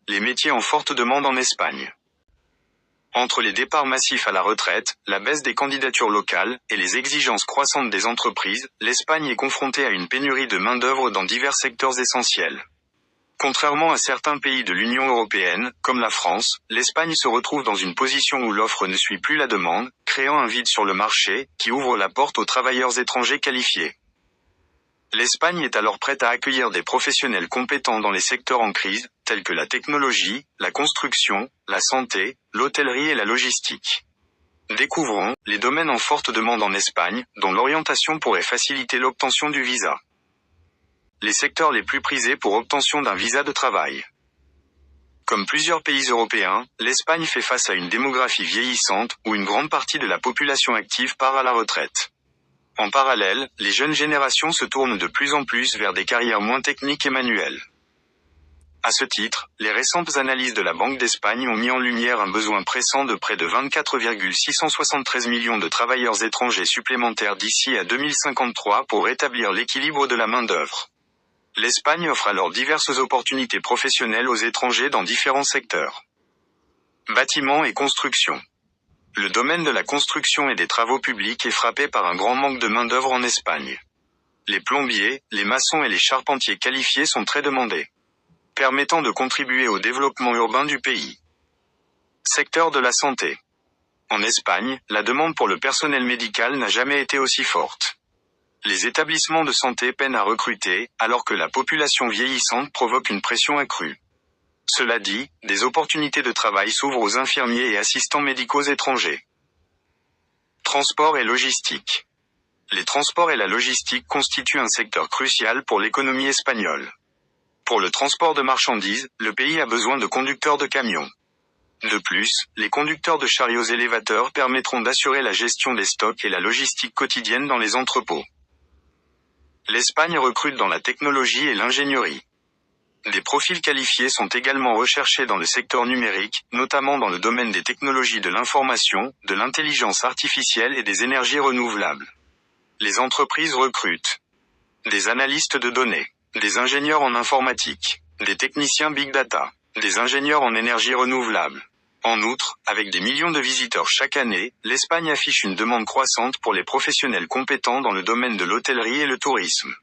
les métiers en forte demande en Espagne. Entre les départs massifs à la retraite, la baisse des candidatures locales, et les exigences croissantes des entreprises, l'Espagne est confrontée à une pénurie de main-d'œuvre dans divers secteurs essentiels. Contrairement à certains pays de l'Union européenne, comme la France, l'Espagne se retrouve dans une position où l'offre ne suit plus la demande, créant un vide sur le marché, qui ouvre la porte aux travailleurs étrangers qualifiés. L'Espagne est alors prête à accueillir des professionnels compétents dans les secteurs en crise, tels que la technologie, la construction, la santé, l'hôtellerie et la logistique. Découvrons les domaines en forte demande en Espagne, dont l'orientation pourrait faciliter l'obtention du visa. Les secteurs les plus prisés pour obtention d'un visa de travail. Comme plusieurs pays européens, l'Espagne fait face à une démographie vieillissante, où une grande partie de la population active part à la retraite. En parallèle, les jeunes générations se tournent de plus en plus vers des carrières moins techniques et manuelles. À ce titre, les récentes analyses de la Banque d'Espagne ont mis en lumière un besoin pressant de près de 24,673 millions de travailleurs étrangers supplémentaires d'ici à 2053 pour rétablir l'équilibre de la main-d'œuvre. L'Espagne offre alors diverses opportunités professionnelles aux étrangers dans différents secteurs. Bâtiments et construction. Le domaine de la construction et des travaux publics est frappé par un grand manque de main-d'œuvre en Espagne. Les plombiers, les maçons et les charpentiers qualifiés sont très demandés, permettant de contribuer au développement urbain du pays. Secteur de la santé. En Espagne, la demande pour le personnel médical n'a jamais été aussi forte. Les établissements de santé peinent à recruter, alors que la population vieillissante provoque une pression accrue. Cela dit, des opportunités de travail s'ouvrent aux infirmiers et assistants médicaux étrangers. Transport et logistique. Les transports et la logistique constituent un secteur crucial pour l'économie espagnole. Pour le transport de marchandises, le pays a besoin de conducteurs de camions. De plus, les conducteurs de chariots élévateurs permettront d'assurer la gestion des stocks et la logistique quotidienne dans les entrepôts. L'Espagne recrute dans la technologie et l'ingénierie. Des profils qualifiés sont également recherchés dans le secteur numérique, notamment dans le domaine des technologies de l'information, de l'intelligence artificielle et des énergies renouvelables. Les entreprises recrutent des analystes de données, des ingénieurs en informatique, des techniciens big data, des ingénieurs en énergie renouvelable. En outre, avec des millions de visiteurs chaque année, l'Espagne affiche une demande croissante pour les professionnels compétents dans le domaine de l'hôtellerie et le tourisme.